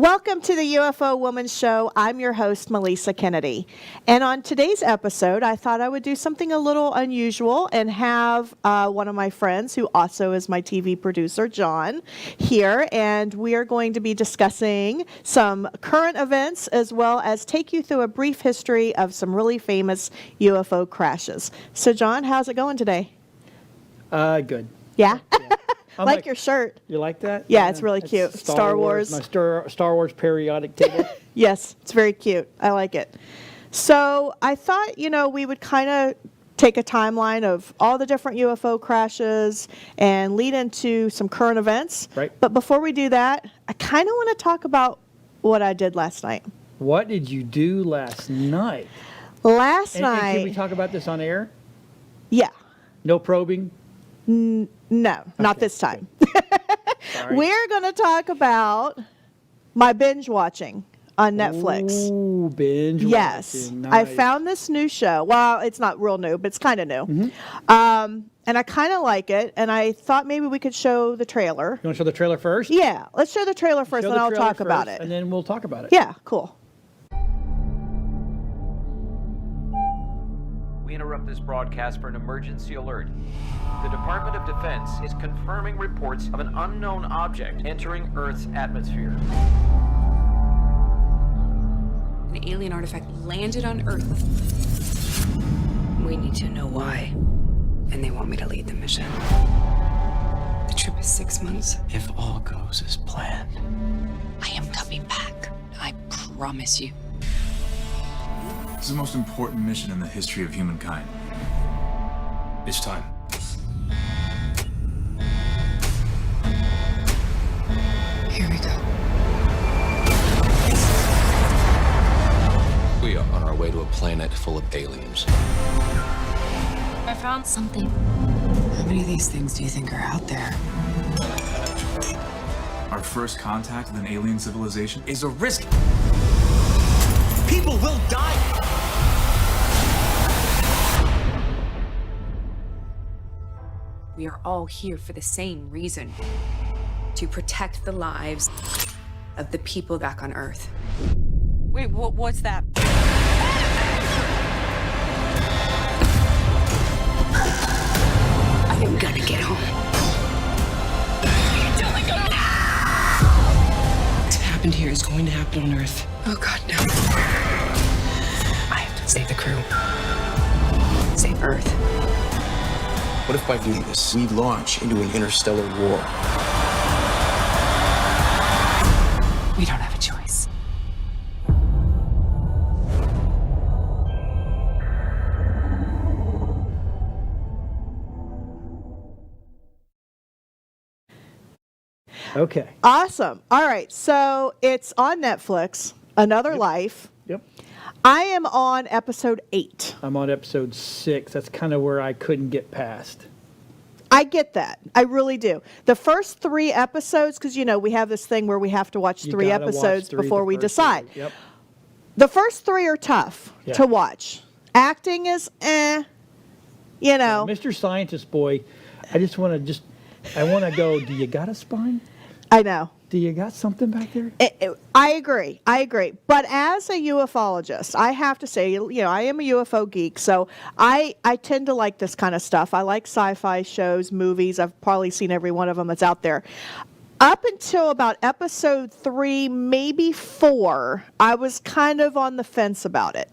Welcome to the UFO Woman Show. I'm your host, Melisa Kennedy. And on today's episode, I thought I would do something a little unusual and have one of my friends, who also is my TV producer, John, here. And we are going to be discussing some current events as well as take you through a brief history of some really famous UFO crashes. So, John, how's it going today? Good. Yeah? Yeah. Like your shirt. You like that? Yeah, it's really cute. It's Star Wars. My Star Wars periodic table. Yes, it's very cute. I like it. So I thought, we would kind of take a timeline of all the different UFO crashes and lead into some current events. Right. But before we do that, I kind of want to talk about what I did last night. What did you do last night? Last And night. can we talk about this on air? Yeah. No probing? No, not this time. Sorry. We're going to talk about my binge watching on Netflix. Ooh, binge Yes. watching. I Nice. found this new show. Well, it's not real new, but it's kind of new. Mm-hmm. And I kind of like it, and I thought maybe we could show the trailer. You want to show the trailer first? Yeah, let's show the trailer first, Show and the I'll trailer talk about first, it. And then we'll talk about it. Yeah, cool. We interrupt this broadcast for an emergency alert. The Department of Defense is confirming reports of an unknown object entering Earth's atmosphere. An alien artifact landed on Earth. We need to know why. And they want me to lead the mission. The trip is 6 months. If all goes as planned. I am coming back. I promise you. This is the most important mission in the history of humankind. It's time. Here we go. We are on our way to a planet full of aliens. I found something. How many of these things do you think are out there? Our first contact with an alien civilization Is a risk. People will die. We are all here for the same reason. To protect the lives of the people back on Earth. Wait, what's that? I am gonna get home. What's happened here is going to happen on Earth. Oh God, no. I have to save the crew. Save Earth. What if by doing this, we launch into an interstellar war? We don't have a choice. Okay. Awesome. All right, so it's on Netflix, Another Life. Yep. I am on episode 8. I'm on episode 6. That's kind of where I couldn't get past. I get that. I really do. The first 3 episodes, because, we have this thing where we have to watch You 3 gotta watch episodes 3 before the we first decide. 3. Yep. The first 3 are tough Yeah. to watch. Acting is Mr. Scientist Boy, I want to go, do you got a spine? I know. Do you got something back there? I agree. But as a ufologist, I have to say, I am a UFO geek, so I tend to like this kind of stuff. I like sci-fi shows, movies. I've probably seen every one of them that's out there. Up until about episode 3, maybe 4, I was kind of on the fence about it.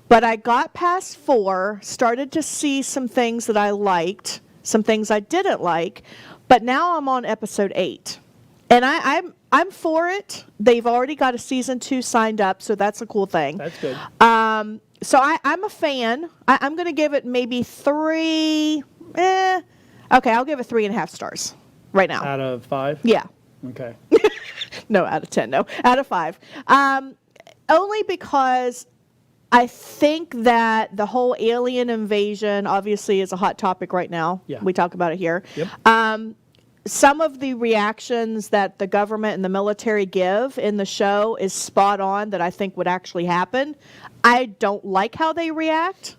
But I got past 4, started to see some things that I liked, some things I didn't like, but now I'm on episode 8. And I'm for it. They've already got a season 2 signed up, so that's a cool thing. That's good. So I'm a fan. I'm going to give it maybe 3. Okay, I'll give it 3.5 stars right now. Out of 5? Yeah. Okay. No, out of 10. No, out of 5. Only because I think that the whole alien invasion obviously is a hot topic right now. Yeah. We talk about it here. Yep. Some of the reactions that the government and the military give in the show is spot on that I think would actually happen. I don't like how they react.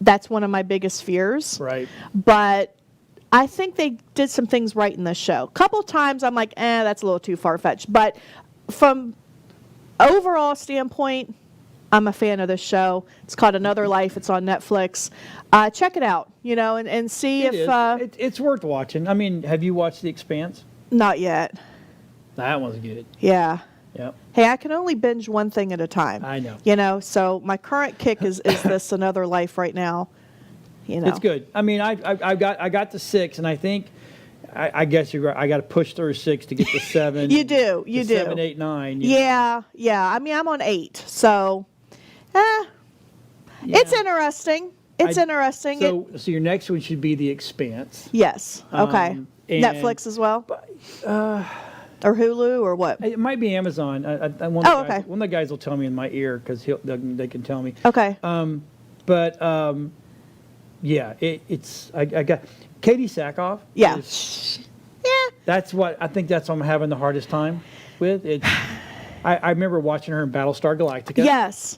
That's one of my biggest fears. Right. But I think they did some things right in this show. A couple times I'm like, that's a little too far-fetched. But from overall standpoint, I'm a fan of this show. It's called Another Life. It's on Netflix. Check it out, and see It if... is. It's worth watching. I mean, have you watched The Expanse? Not yet. That one's good. Yeah. Yep. Hey, I can only binge one thing at a time. I know. So my current kick is this Another Life right now. It's good. I mean, I got to 6, and I think, I guess you're right. I got to push through 6 to get to 7. You do. 7, 8, 9. Yeah. I mean, I'm on 8, so it's interesting. It's interesting. So your next one should be The Expanse. Yes. Okay. And- Netflix as well. Or Hulu or what? It might be Amazon. One of the guys will tell me in my ear because they can tell me. Okay. Yeah, I got Katie Sackhoff. Yeah. That's what I think. That's what I'm having the hardest time with. I remember watching her in Battlestar Galactica. Yes.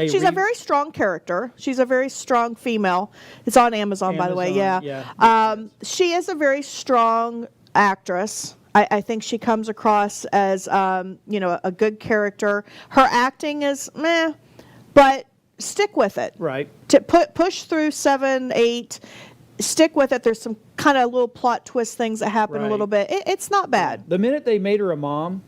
She's a very strong character. She's a very strong female. It's on Amazon, by the way. Yeah. She is a very strong actress. I think she comes across as, a good character. Her acting is meh, but stick with it. Right. To push through 7, 8, stick with it. There's some kind of little plot twist things that happen a little bit. It's not bad. The minute they made her a mom,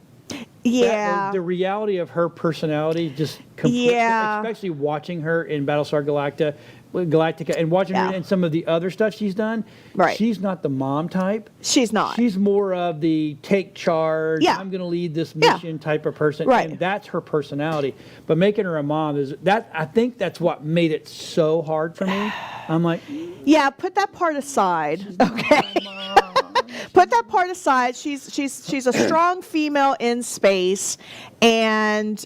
the reality of her personality just completely, especially watching her in Battlestar Galactica and watching her in some of the other stuff she's done. Right. She's not the mom type. She's not. She's more of the take charge, I'm going to lead this mission type of person. Right. And that's her personality. But making her a mom I think that's what made it so hard for me. I'm like, yeah, put that part aside. Okay. Put that part aside. She's a strong female in space, and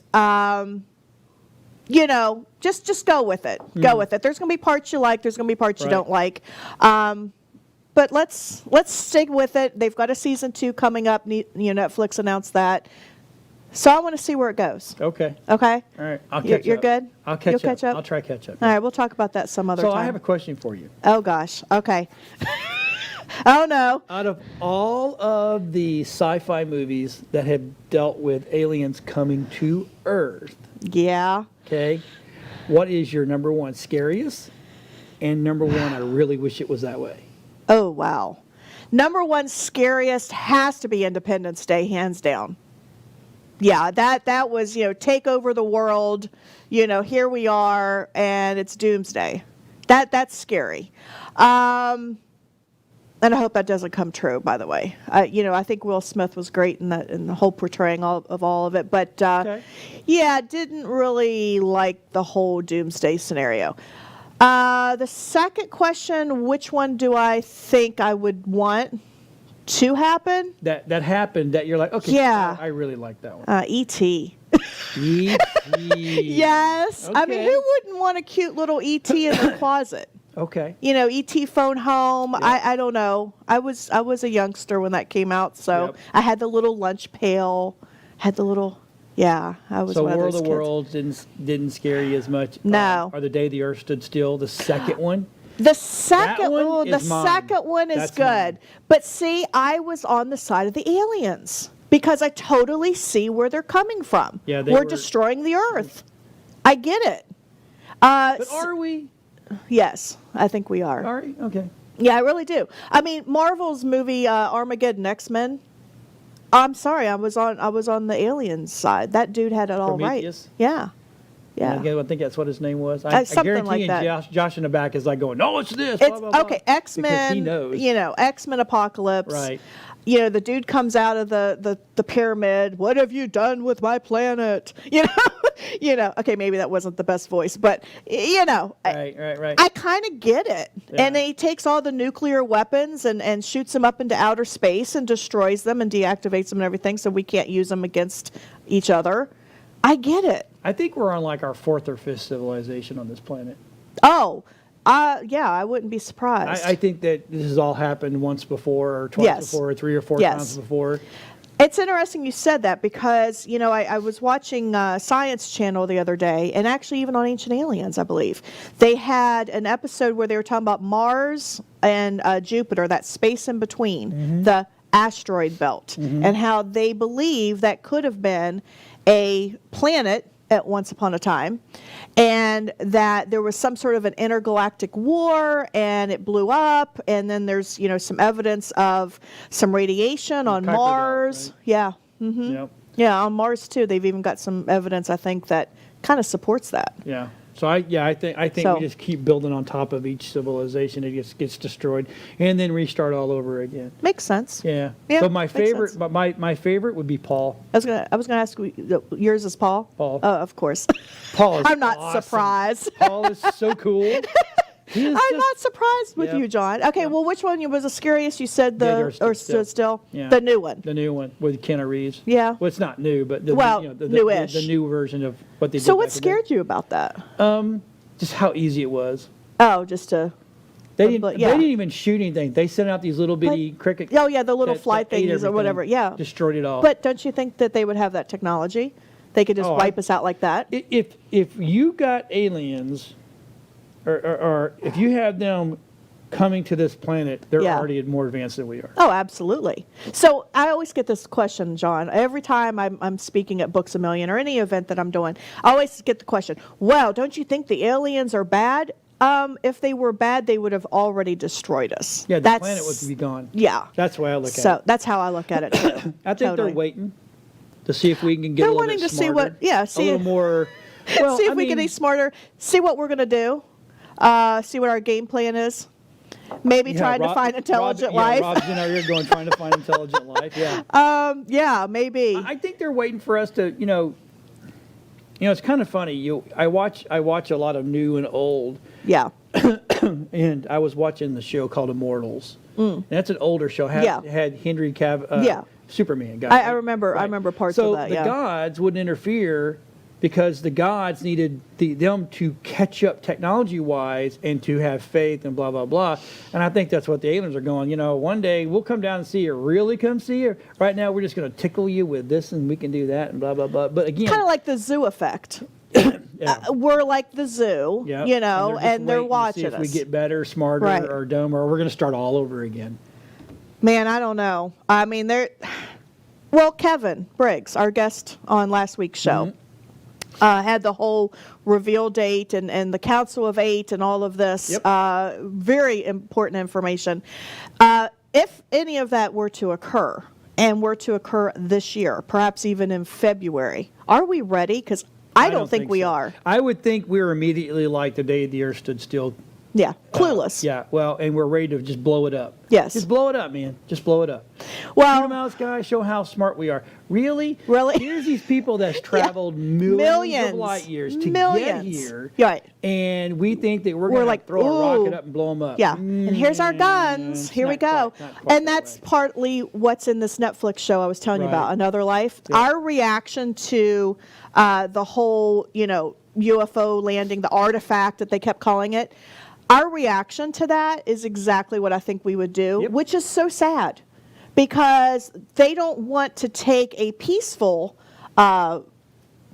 just go with it. Go with it. There's going to be parts you like. There's going to be parts you don't like. But let's stick with it. They've got a season 2 coming up. Netflix announced that. So I want to see where it goes. Okay. Okay. All right. I'll catch up. You're good. I'll catch You'll up. catch up. I'll try to catch up. All right. We'll talk about that some other time. So I have a question for you. Oh gosh. Okay. Oh no. Out of all of the sci-fi movies that have dealt with aliens coming to Earth, Yeah. okay, what is your number 1 scariest? And number 1, I really wish it was that way. Oh wow. Number 1 scariest has to be Independence Day, hands down. Yeah, that was, take over the world, here we are, and it's doomsday. That's scary. And I hope that doesn't come true, by the way. I think Will Smith was great in the whole portraying of all of it. But, didn't really like the whole doomsday scenario. The second question, which one do I think I would want to happen? That happened, that you're like, okay, yeah. I really like that one. E.T. E.T. Yes. Okay. I mean, who wouldn't want a cute little E.T. in the closet? Okay. E.T. phone home. Yep. I don't know. I was a youngster when that came out, so I had the little lunch pail, had the little. Yeah, I was. So one War of of the those Worlds didn't scare you as much. No. Or The Day the Earth Stood Still, the second one. The second one is mine. second one is That's good. mine. But see, I was on the side of the aliens because I totally see where they're coming from. Yeah, we're destroying the Earth. I get it. But are we? Yes, I think we are. Are we? Okay. Yeah, I really do. I mean, Marvel's movie Armageddon, X-Men. I'm sorry, I was on the aliens side. That dude had it all Prometheus? right. Yeah. Yeah. I think that's what his name was. I Something guarantee like you that. Josh in the back is like going, no, it's this. It's blah, blah, blah. okay. X-Men. Because he knows. X-Men Apocalypse. Right. The dude comes out of the pyramid. What have you done with my planet? Okay, maybe that wasn't the best voice, but Right. I kind of get it. Yeah. And then he takes all the nuclear weapons and shoots them up into outer space and destroys them and deactivates them and everything, so we can't use them against each other. I get it. I think we're on like our 4th or 5th civilization on this planet. Oh, yeah, I wouldn't be surprised. I think that this has all happened once before, or twice before, or 3 or 4 times before. It's interesting you said that because, I was watching Science Channel the other day, and actually even on Ancient Aliens, I believe. They had an episode where they were talking about Mars and Jupiter, that space in between, the asteroid belt, and how they believe that could have been a planet at once upon a time, and that there was some sort of an intergalactic war and it blew up, and then there's some evidence of some radiation on Kuiper Belt, Mars. right? Yeah. Mm-hmm. Yep. Yeah, on Mars too. They've even got some evidence, I think, that kind of supports that. Yeah. So I think So- we just keep building on top of each civilization. It gets destroyed and then restart all over again. Makes sense. Yeah. Yeah, So my makes favorite, sense. but my favorite would be Paul. I was gonna ask yours is Paul. Paul. Oh, of course. Paul is I'm not awesome. surprised. Paul is so cool. He is I'm just- not surprised with Yeah. you, John. Okay, Yeah. well, which one was the scariest? You said Dead the or or Stood stood still. Yeah. The new one. The new one with Keanu Reeves. Yeah. Well, it's not new, but Well, the newish. The new version of what they did. So what back in the day. scared you about that? Just how easy it was. Oh, just to. They didn't. But, yeah. They didn't even shoot anything. They sent out these little bitty cricket. Oh yeah, the little that flight ate things or everything, whatever. Yeah. Destroyed it all. But don't you think that they would have that technology? They could just Oh, wipe us out like that. if you got aliens, or if you have them coming to this planet, they're Yeah. already more advanced than we are. Oh, absolutely. So I always get this question, John. Every time I'm speaking at Books A Million or any event that I'm doing, I always get the question, well, don't you think the aliens are bad? If they were bad, they would have already destroyed us. Yeah, the planet would be gone. Yeah. That's the way I look at So it. that's how I look at it too. I think Totally. they're waiting to see if we can get They're a little wanting bit to see smarter. what- yeah, a see little if- more. Well, see if I we mean, get any smarter. See what we're going to do. See what our game plan is. Maybe yeah, trying to Rob- find intelligent Rob, life. Yeah, Rob's in our ear going trying to find intelligent life. Yeah. Yeah, maybe. I think they're waiting for us to, it's kind of funny. I watch a lot of new and old, Yeah. and I was watching the show called Immortals. And that's an older show. Yeah. Had Henry Cavill, Yeah. Superman guy. I remember. I remember parts so of that. the Yeah. gods wouldn't interfere because the gods needed them to catch up technology-wise and to have faith and blah, blah, blah. And I think that's what the aliens are going, one day we'll come down and see you, really come see you. Right now we're just going to tickle you with this and we can do that and blah, blah, blah. But again... Kind of like the zoo effect. yeah. We're like the zoo, Yeah, and they're waiting to watching see if us. we get better, smarter, Right. or dumber, or we're going to start all over again. Man, I don't know. I mean, well, Kevin Briggs, our guest on last week's show, had the whole reveal date and the Council of Eight and all of this. Yep. Very important information. If any of that were to occur, and were to occur this year, perhaps even in February, are we ready? Because I don't think we so. are. I would think we're immediately like the day the Earth stood still. Yeah, clueless. Yeah, well, and we're ready to just blow it up. Yes. Just blow it up, man. Just blow it up. Well- Shoot 'em out of the sky, show how smart we are. Really? Really? Here's these people that's traveled millions of light years to get here. Right. And we think that we're We're going to like, throw a rocket ooh. up and blow them up. Yeah, and here's our guns. It's Here we not go. quite- not quite And that that's way. partly what's in this Netflix show I was telling you about, Right. Another Life. Yeah. Our reaction to the whole, UFO landing, the artifact that they kept calling it, our reaction to that is exactly what I think we would do, Yep. which is so sad because they don't want to take a peaceful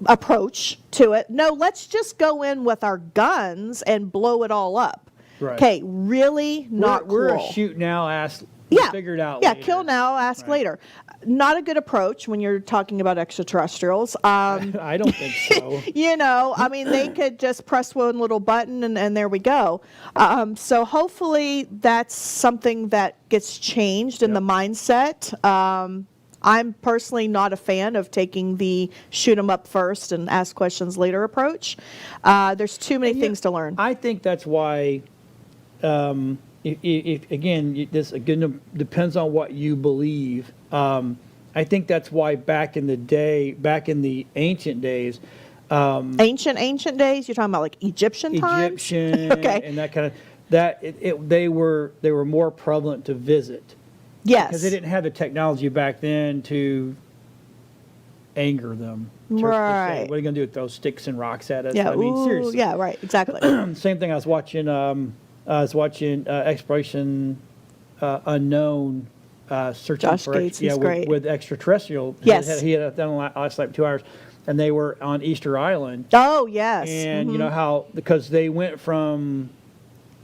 approach to it. No, let's just go in with our guns and blow it all up. Right. Okay, really not we're cool. a shoot now, ask, figure it out Yeah, later. kill now, ask Right. later. Not a good approach when you're talking about extraterrestrials. I don't think so. I mean, they could just press one little button and there we go. So hopefully that's something that gets changed in the mindset. I'm personally not a fan of taking the shoot 'em up first and ask questions later approach. There's too many things to learn. I think that's why, if again, this again depends on what you believe. I think that's why back in the ancient days, Ancient days? You're talking about like Egyptian times? Egyptian Okay. and that kind of they were more prevalent to visit Yes. because they didn't have the technology back then to anger them. To say, Right. what are you going to do? Throw sticks and rocks at us? Yeah. I mean, ooh, seriously. Yeah. Right. Exactly. Same thing. I was watching Exploration Unknown, searching Josh for Gates, he's great. with extraterrestrial. Yes. He had done last like 2 hours, and they were on Easter Island. Oh yes. And you know how because they went from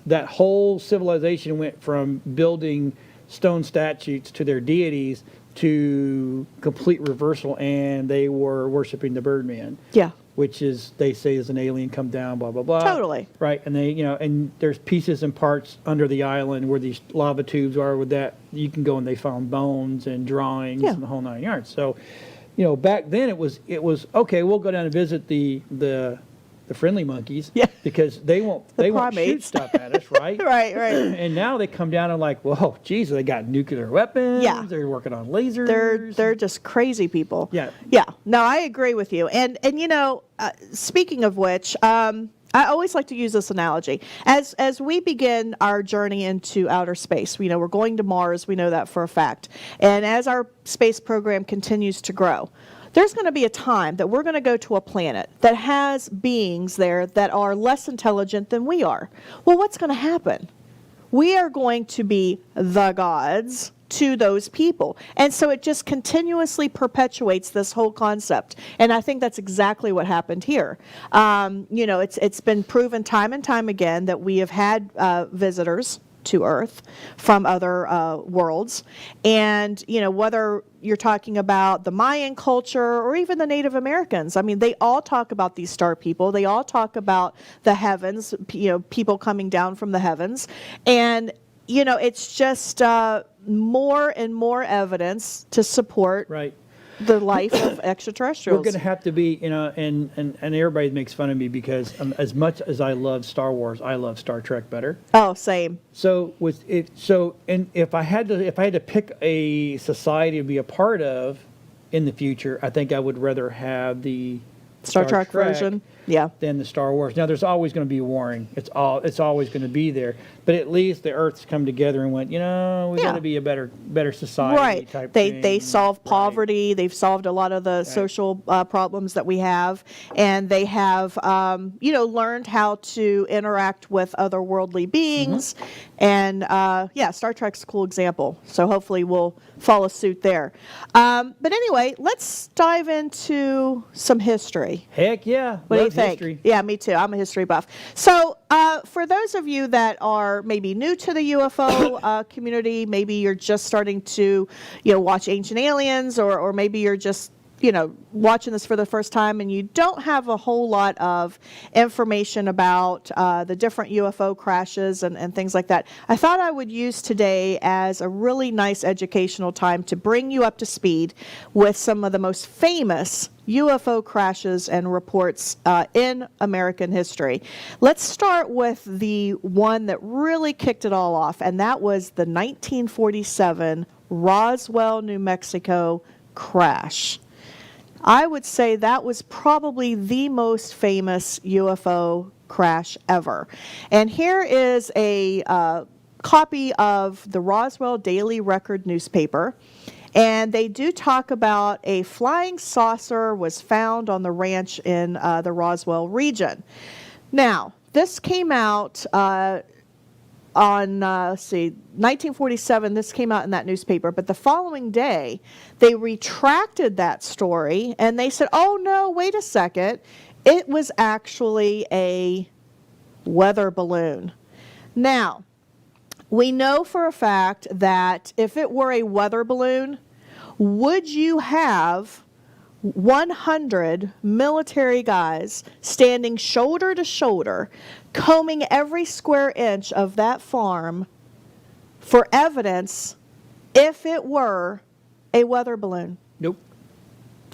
that whole civilization went from building stone statues to their deities to complete reversal, and they were worshiping the Birdman. Yeah. Which is, they say, is an alien come down, blah, blah, blah. Totally. Right, and they, and there's pieces and parts under the island where these lava tubes are with that. You can go and they found bones and drawings and the whole 9 yards. So, back then it was okay, we'll go down and visit the friendly monkeys, because they won't shoot stuff at us, right? Right. And now they come down and like, whoa, geez, they got nuclear weapons. Yeah. They're working on lasers. They're just crazy people. Yeah. Yeah. No, I agree with you. And speaking of which, I always like to use this analogy. As we begin our journey into outer space, we're going to Mars, we know that for a fact. And as our space program continues to grow, there's going to be a time that we're going to go to a planet that has beings there that are less intelligent than we are. Well, what's going to happen? We are going to be the gods to those people. And so it just continuously perpetuates this whole concept. And I think that's exactly what happened here. It's been proven time and time again that we have had visitors to Earth from other worlds. And, whether you're talking about the Mayan culture or even the Native Americans, I mean, they all talk about these star people. They all talk about the heavens, people coming down from the heavens. And, it's just more and more evidence to support the life of extraterrestrials. We're going to have to be, and everybody makes fun of me because as much as I love Star Wars, I love Star Trek better. Oh, same. So if I had to pick a society to be a part of in the future, I think I would rather have the Star Trek version, than the Star Wars. Now, there's always going to be warring. It's always going to be there. But at least the Earth's come together and went, we got to be a better society. Right. Type they thing. solved poverty. They've solved a lot of the social problems that we have, and they have learned how to interact with otherworldly beings. And Star Trek's a cool example. So hopefully we'll follow suit there. But anyway, let's dive into some history. Heck yeah. What do you Love think? history. Yeah, me too. I'm a history buff. So for those of you that are maybe new to the UFO community, maybe you're just starting to watch Ancient Aliens, or maybe you're just watching this for the first time and you don't have a whole lot of information about the different UFO crashes and things like that, I thought I would use today as a really nice educational time to bring you up to speed with some of the most famous UFO crashes and reports in American history. Let's start with the one that really kicked it all off, and that was the 1947 Roswell, New Mexico crash. I would say that was probably the most famous UFO crash ever. And here is a copy of the Roswell Daily Record newspaper. And they do talk about a flying saucer was found on the ranch in the Roswell region. Now, this came out on 1947, this came out in that newspaper, but the following day they retracted that story and they said, oh no, wait a second, it was actually a weather balloon. Now, we know for a fact that if it were a weather balloon, would you have 100 military guys standing shoulder to shoulder, combing every square inch of that farm for evidence if it were a weather balloon? Nope.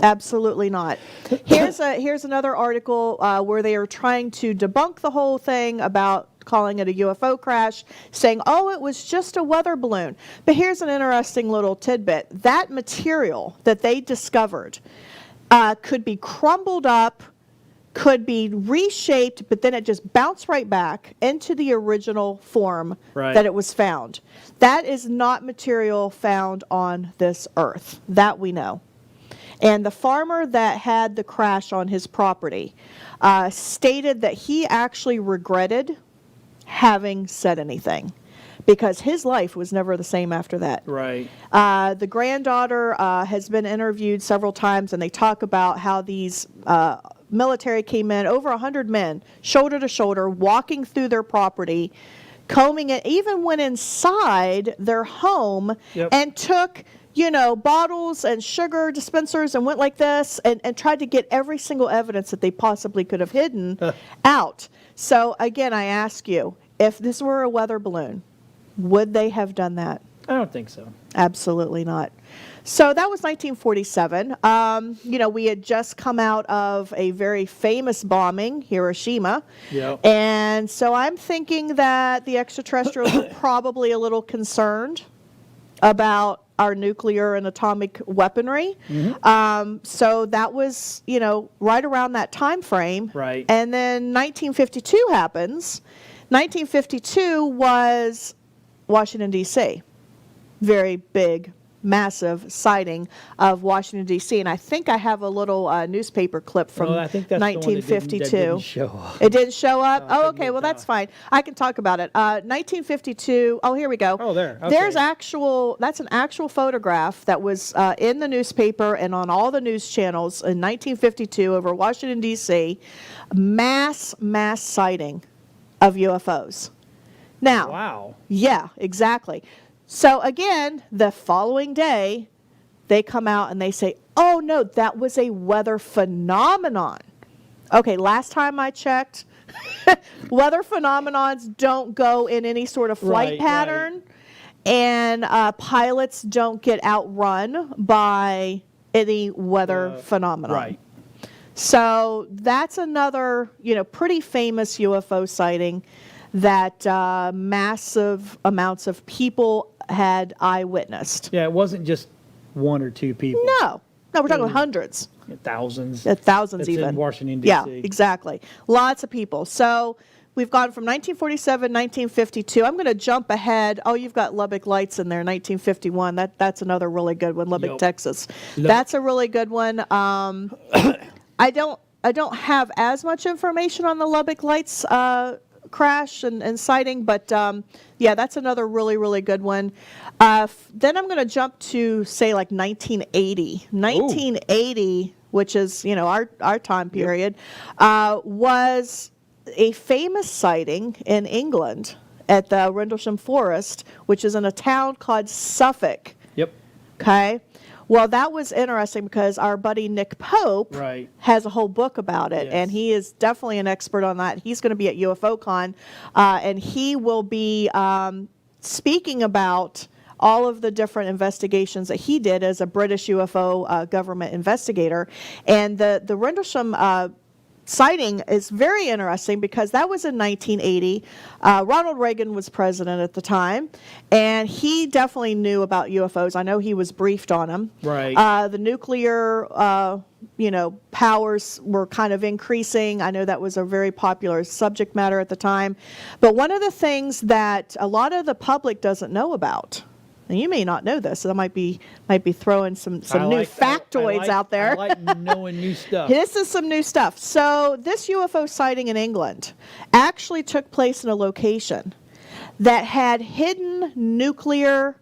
Absolutely not. Here's another article where they are trying to debunk the whole thing about calling it a UFO crash, saying, oh, it was just a weather balloon. But here's an interesting little tidbit. That material that they discovered could be crumbled up, could be reshaped, but then it just bounced right back into the original form that it was found. That is not material found on this earth. That we know. And the farmer that had the crash on his property stated that he actually regretted having said anything, because his life was never the same after that. Right. The granddaughter has been interviewed several times, and they talk about how these military came in, over 100 men, shoulder to shoulder, walking through their property combing it, even went inside their home and took, bottles and sugar dispensers and went like this and tried to get every single evidence that they possibly could have hidden out. So again, I ask you, if this were a weather balloon, would they have done that? I don't think so. Absolutely not. So that was 1947. We had just come out of a very famous bombing, Hiroshima. Yep. And so I'm thinking that the extraterrestrials were probably a little concerned about our nuclear and atomic weaponry. So that was, right around that time frame. Right. And then 1952 happens. 1952 was Washington, D.C. Very big, massive sighting of Washington, D.C. And I think I have a little newspaper clip from I think that's 1952. The one that didn't show up. It didn't show up? Oh, okay. Well, that's fine. I can talk about it. 1952. Oh, here we go. Oh, there. Okay. That's an actual photograph that was in the newspaper and on all the news channels in 1952 over Washington, D.C. Mass sighting of UFOs. Now, wow. Yeah, exactly. So again, the following day, they come out and they say, oh no, that was a weather phenomenon. Okay, last time I checked, weather phenomenons don't go in any sort of flight pattern, and pilots don't get outrun by any weather phenomenon. Right. So that's another, pretty famous UFO sighting that massive amounts of people had eyewitnessed. Yeah, it wasn't just one or two people. No, we're talking hundreds. Thousands. Thousands It's even. in Washington, D.C. Yeah, exactly. Lots of people. So we've gone from 1947, 1952. I'm going to jump ahead. Oh, you've got Lubbock Lights in there, 1951. That's another really good one, Lubbock, Texas. That's a really good one. I don't have as much information on the Lubbock Lights crash and sighting, but that's another really, really good one. Then I'm going to jump to, say, like 1980. 1980, which is, our time period, was a famous sighting in England at the Rendlesham Forest, which is in a town called Suffolk. Yep. Okay. Well, that was interesting because our buddy Nick Pope has a whole book about it, and he is definitely an expert on that. He's going to be at UFOCon, and he will be speaking about all of the different investigations that he did as a British UFO government investigator. And the Rendlesham sighting is very interesting because that was in 1980. Ronald Reagan was president at the time, and he definitely knew about UFOs. I know he was briefed on them. Right. The nuclear, powers were kind of increasing. I know that was a very popular subject matter at the time. But one of the things that a lot of the public doesn't know about, and you may not know this, so I might be throwing some new factoids out there. I like knowing new stuff. This is some new stuff. So this UFO sighting in England actually took place in a location that had hidden nuclear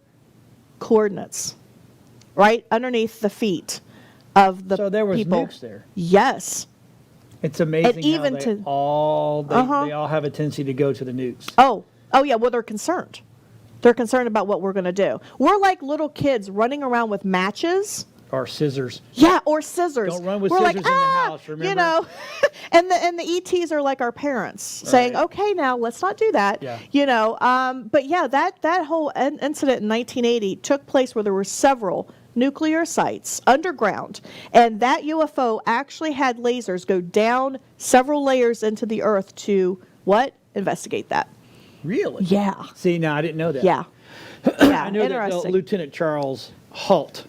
coordinates right underneath the feet of the people. So there was nukes there. Yes. It's amazing And even how they all have a tendency to go to the nukes. Oh yeah. Well, they're concerned. They're concerned about what we're going to do. We're like little kids running around with matches. Or scissors. Yeah, or scissors. Don't run with scissors in the house, remember? And the ETs are like our parents saying, okay, now let's not do that. Yeah. But yeah, that whole incident in 1980 took place where there were several nuclear sites underground. And that UFO actually had lasers go down several layers into the earth to what? Investigate that. Really? Yeah. See, now I didn't know that. Yeah. I know that interesting. Lieutenant Charles Halt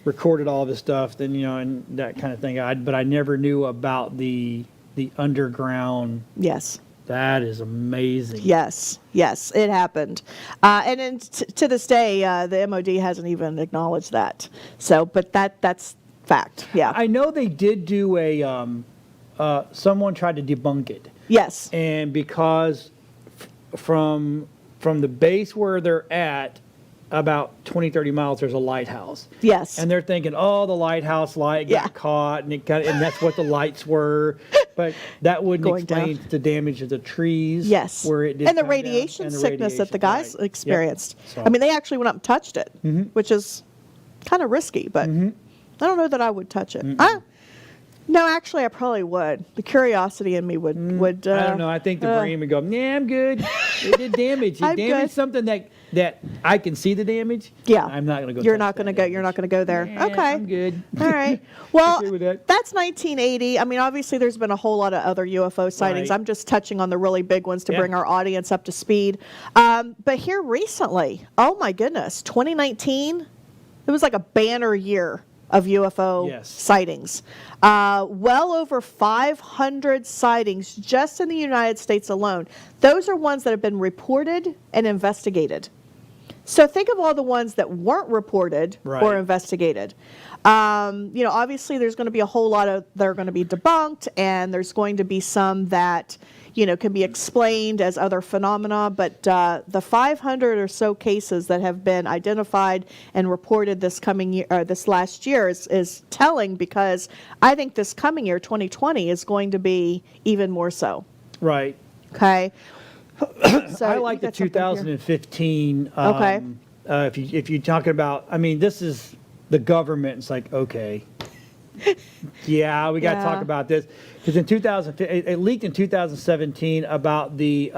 recorded all this stuff, and that kind of thing. But I never knew about the underground. Yes. That is amazing. Yes, it happened. And to this day, the MOD hasn't even acknowledged that. So, but that's fact. Yeah. I know they did do someone tried to debunk it. Yes. And because from the base where they're at, about 20, 30 miles, there's a lighthouse. Yes. And they're thinking, the lighthouse light got caught, and that's what the lights were. But that wouldn't Going explain down. the damage of the trees. Yes. Where it did and the come down, radiation and the sickness that the radiation, guys right. Yep. experienced. So- I mean, they actually went up and touched it, which is kind of risky, but I don't know that I would touch it. No, actually, I probably would. The curiosity in me would. I don't know. I think the brain would go, "Yeah, I'm good. It did damage. It I'm damaged good. something that I can see the damage. Yeah. I'm not going to go. You're touch not going to that go. damage. You're not going to go there. Yeah, Okay. I'm good. All right. Well, Okay with that. that's 1980. I mean, obviously, there's been a whole lot of other UFO sightings. Right. I'm just touching on the really big ones to Yeah. bring our audience up to speed. But here recently, oh my goodness, 2019, it was like a banner year of UFO Yes. sightings. Well over 500 sightings just in the United States alone. Those are ones that have been reported and investigated. So think of all the ones that weren't reported or Right. investigated. Obviously there's going to be a whole lot of that are going to be debunked, and there's going to be some that can be explained as other phenomena. But the 500 or so cases that have been identified and reported this coming year, this last year, is telling, because I think this coming year, 2020, is going to be even more so. Right. Okay. So I like you the got something here? 2015. Okay. If you're talking about, I mean, this is the government. It's like, okay, yeah, we got to Yeah. talk about this, because in 2000, it leaked in 2017 about the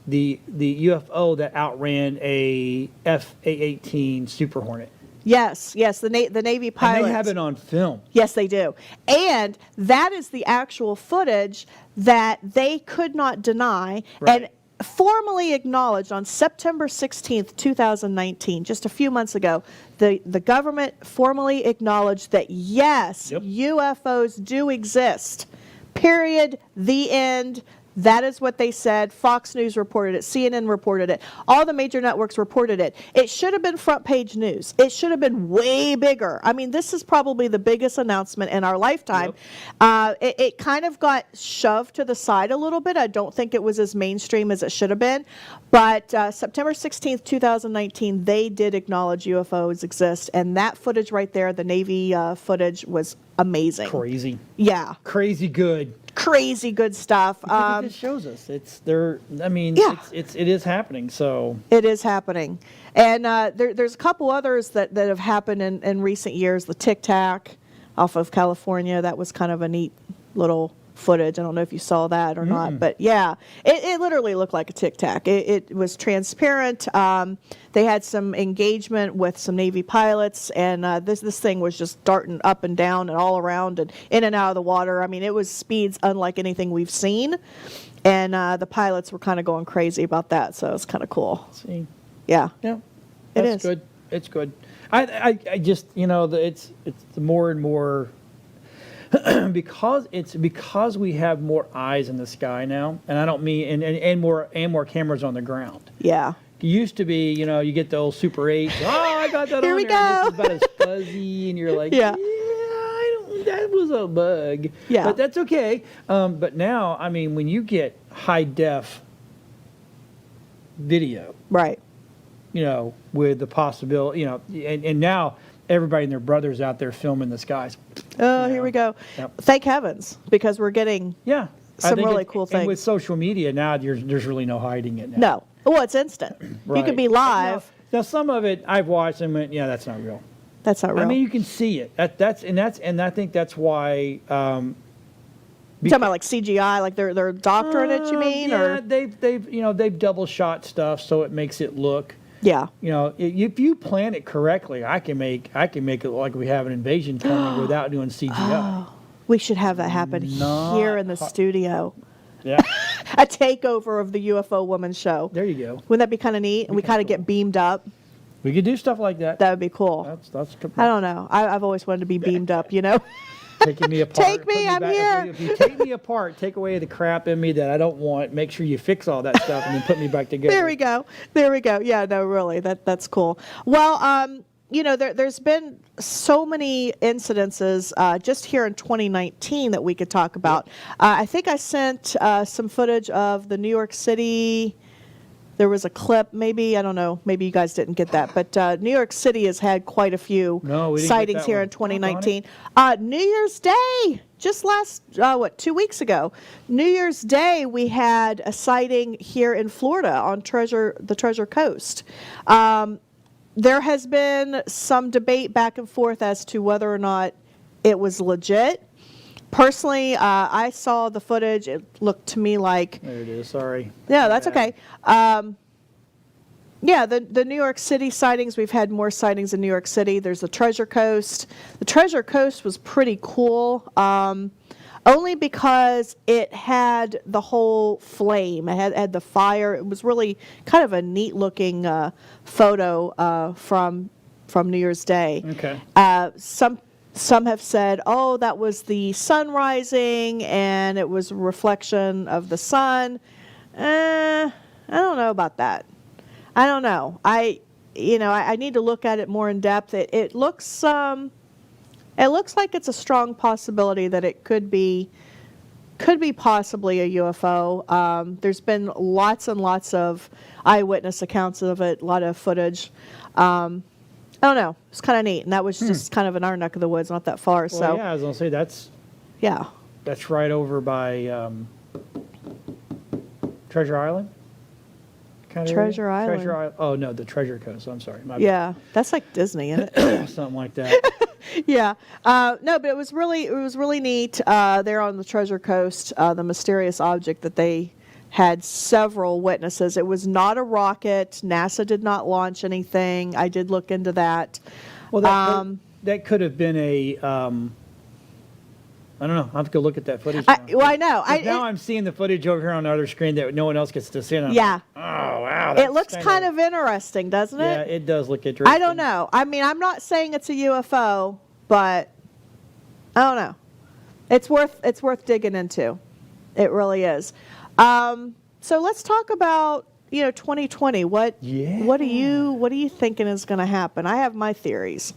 UFO that outran a F/A-18 Super Hornet. Yes, the Navy pilots. And they have it on film. Yes, they do. And that is the actual footage that they could not deny Right. and formally acknowledged on September 16th, 2019, just a few months ago. The government formally acknowledged that, yes, Yep. UFOs do exist. Period. The end. That is what they said. Fox News reported it. CNN reported it. All the major networks reported it. It should have been front page news. It should have been way bigger. I mean, this is probably the biggest announcement in our lifetime. It kind of got shoved to the side a little bit. I don't think it was as mainstream as it should have been. But September 16th, 2019, they did acknowledge UFOs exist. And that footage right there, the Navy footage, was amazing. Crazy. Yeah. Crazy good. Crazy good stuff. Because it just shows us it's there. I mean, Yeah. it is happening. So It is happening. And there's a couple others that have happened in recent years. The Tic Tac off of California, that was kind of a neat little footage. I don't know if you saw that or not, but yeah, it literally looked like a Tic Tac. It was transparent. They had some engagement with some Navy pilots, and this thing was just darting up and down and all around and in and out of the water. I mean, it was speeds unlike anything we've seen, and the pilots were kind of going crazy about that, so it's kind of cool. see, Yeah. yeah, It that's is. good. It's good. I just it's the more and more because we have more eyes in the sky now, and I don't mean and more cameras on the ground. Yeah. It used to be, you get the old Super 8. Oh, I got that Here on we there. And go. this is about as fuzzy, and you're like, Yeah. that was a bug. Yeah. But that's okay. But now, I mean, when you get high def video, Right. with the possibility, and now everybody and their brothers out there filming the skies. Oh, here we go. Yep. Thank heavens, because we're getting Yeah. I some think really cool And with things. social media now, there's really no hiding it now. No. Well, it's instant. You Right. can be live. Now, some of it I've watched and went, yeah, that's not real. That's not real. I mean, you can see it. And I think that's why. You're talking about like CGI, like they're doctoring it, you mean? Yeah, Or they've double shot stuff, so it makes it look. yeah. If you plan it correctly, I can make it look like we have an invasion coming without doing CGI. We should have that happen Not here in the studio. Yeah, A takeover of the UFO Woman show. there you go. Wouldn't that be kind of neat? And we kind of get beamed up. We could do stuff like that. That would be cool. That's I don't know. I've always wanted to be beamed up, taking me apart. Take me, put I'm back. here. If you take me apart, take away the crap in me that I don't want. Make sure you fix all that stuff and then put me back together. There we go. There we go. Yeah, no, really, that's cool. Well, there's been so many incidences just here in 2019 that we could talk about. I think I sent some footage of the New York City. There was a clip, maybe, I don't know, maybe you guys didn't get that, but New York City has had quite a few No, we didn't get sightings that here one. in 2019. New Year's Day, just last 2 weeks ago, New Year's Day, we had a sighting here in Florida on the Treasure Coast. There has been some debate back and forth as to whether or not it was legit. Personally, I saw the footage. It looked to me like... There it is. Sorry. Yeah, that's okay. Yeah, the New York City sightings, we've had more sightings in New York City. There's the Treasure Coast. The Treasure Coast was pretty cool, only because it had the whole flame. It had the fire. It was really kind of a neat-looking photo from New Year's Day. Okay. Some have said, oh, that was the sun rising, and it was a reflection of the sun. I don't know about that. I don't know. I need to look at it more in depth. It looks like it's a strong possibility that it could be possibly a UFO. There's been lots and lots of eyewitness accounts of it, a lot of footage. I don't know. It's kind of neat, and that was just kind of in our neck of the woods, not that far. Well, so yeah, I was gonna say that's right over by Treasure Island. Treasure Island. Oh no, the Treasure Coast. I'm sorry. Yeah, that's like Disney, isn't it? Something like that. Yeah. No, but it was really neat there on the Treasure Coast. The mysterious object that they had several witnesses. It was not a rocket. NASA did not launch anything. I did look into that. Well, that could have been a. I don't know. I have to go look at that footage. Now. I know. Now I'm seeing the footage over here on the other screen that no one else gets to see. And I'm yeah. like, oh wow. It looks kind of interesting, doesn't it? Yeah, it does look interesting. I don't know. I mean, I'm not saying it's a UFO, but I don't know. It's worth digging into. It really is. So let's talk about 2020. What are you thinking is going to happen? I have my theories.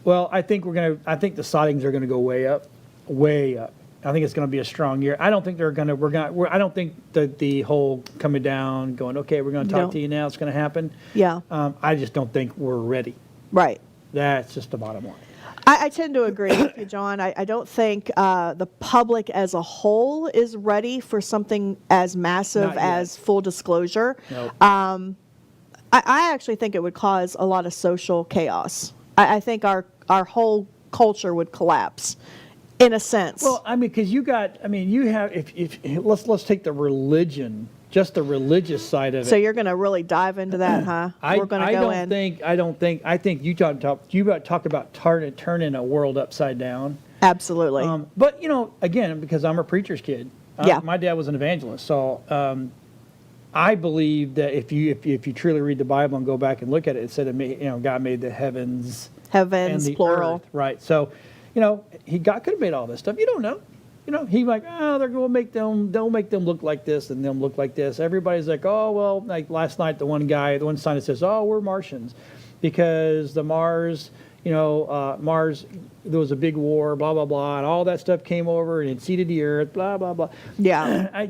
Well, I think the sightings are gonna go way up. I think it's gonna be a strong year. I don't think I don't think that the whole coming down, going, okay, we're gonna talk to you now, it's gonna happen. Yeah. I just don't think we're ready. Right. That's just the bottom line. I tend to agree with you, John. I don't think the public as a whole is ready for something as massive as full disclosure. Nope. I actually think it would cause a lot of social chaos. I think our whole culture would collapse, in a sense. Well, I mean, because you have if let's take the religion, just the religious side of it. So you're going to really dive into that, huh? I think you talk about turning a world upside down. Absolutely. But again, because I'm a preacher's kid. My dad was an evangelist, so I believe that if you truly read the Bible and go back and look at it, it said God made the heavens and the plural, earth, right? So, God could have made all this stuff. You don't know. He like, they'll make them look like this and them look like this. Everybody's like, oh well, like last night the one scientist says, oh, we're Martians, because the Mars, Mars, there was a big war, blah blah blah, and all that stuff came over and it seeded the earth, blah blah blah. Yeah.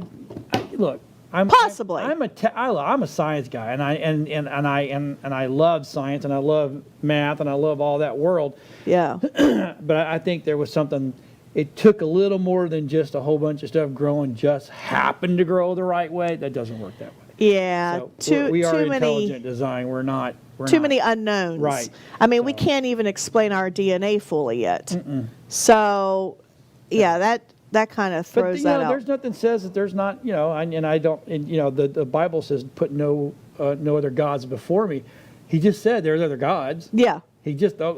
Look. I'm a science guy, and I love science, and I love math, and I love all that world. Yeah. But I think there was something. It took a little more than just a whole bunch of stuff growing just happened to grow the right way. That doesn't work that way. Yeah. So we are intelligent design. We're not. Many unknowns. Right. I mean, we can't even explain our DNA fully yet. So, that kind of throws that out. There's nothing says that there's not, the Bible says put no other gods before me. He just said there's other gods. Yeah. He just there's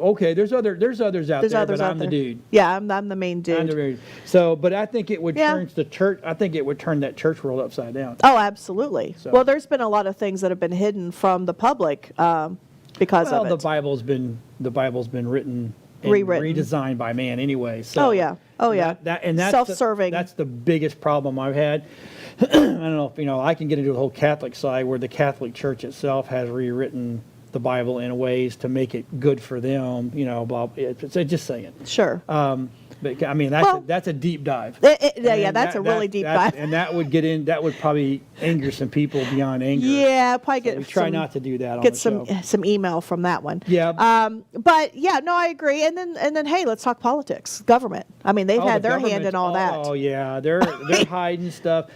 others out there, but I'm the dude. Yeah, I'm the main dude. I'm the dude. So, but I think it would turn the church. I think it would turn that church world upside down. Oh, absolutely. So. Well, there's been a lot of things that have been hidden from the public because of it. The Bible's been written. And Rewritten, redesigned by man anyway. So that's self-serving. That's the biggest problem I've had. I don't know if I can get into the whole Catholic side where the Catholic Church itself has rewritten the Bible in ways to make it good for them. Blah. It's just saying. Sure. But I mean, that's a deep dive. That's a really deep dive. And that would probably anger some people beyond anger. Yeah, probably we try not to do that. Get some email from that one. Yeah. But yeah, no, I agree. And then hey, let's talk politics, government. I mean, they've had their hand in all that. Oh yeah, they're hiding stuff.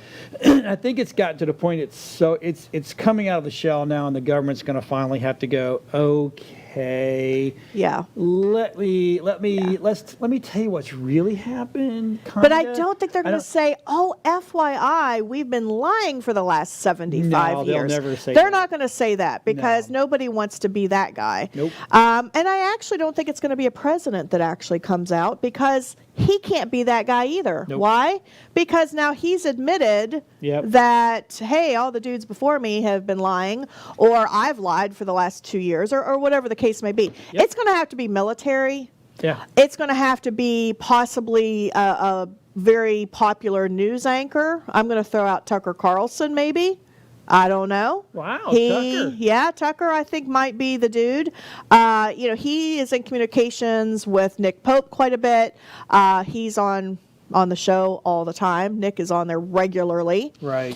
I think it's gotten to the point it's coming out of the shell now, and the government's going to finally have to go, okay. Yeah. Let me tell you what's really happened. But I don't think they're going to say, "Oh, FYI, we've been lying for the last 75 years." They'll never say They're that. not going to say that because nobody wants to be that guy. Nope. And I actually don't think it's going to be a president that actually comes out because he can't be that guy either. Nope. Why? Because now he's admitted that, hey, all the dudes before me have been lying, or I've lied for the last 2 years, or whatever the case may be. Yep. It's going to have to be military. Yeah. It's going to have to be possibly a very popular news anchor. I'm going to throw out Tucker Carlson, maybe. I don't know. Wow, Tucker. Yeah, Tucker, I think, might be the dude. He is in communications with Nick Pope quite a bit. He's on the show all the time. Nick is on there regularly. Right.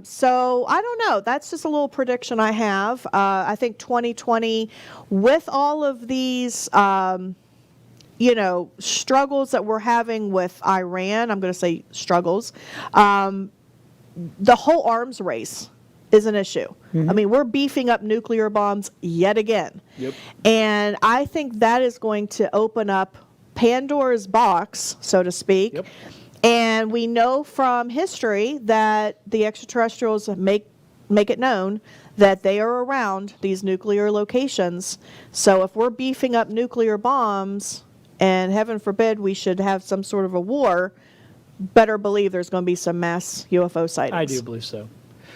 So I don't know. That's just a little prediction I have. I think 2020, with all of these struggles that we're having with Iran, I'm going to say struggles, the whole arms race is an issue. Mm-hmm. I mean, we're beefing up nuclear bombs yet again. Yep. And I think that is going to open up Pandora's box, so to speak. Yep. And we know from history that the extraterrestrials make it known that they are around these nuclear locations. So if we're beefing up nuclear bombs, and heaven forbid we should have some sort of a war, better believe there's going to be some mass UFO sightings. I do believe so.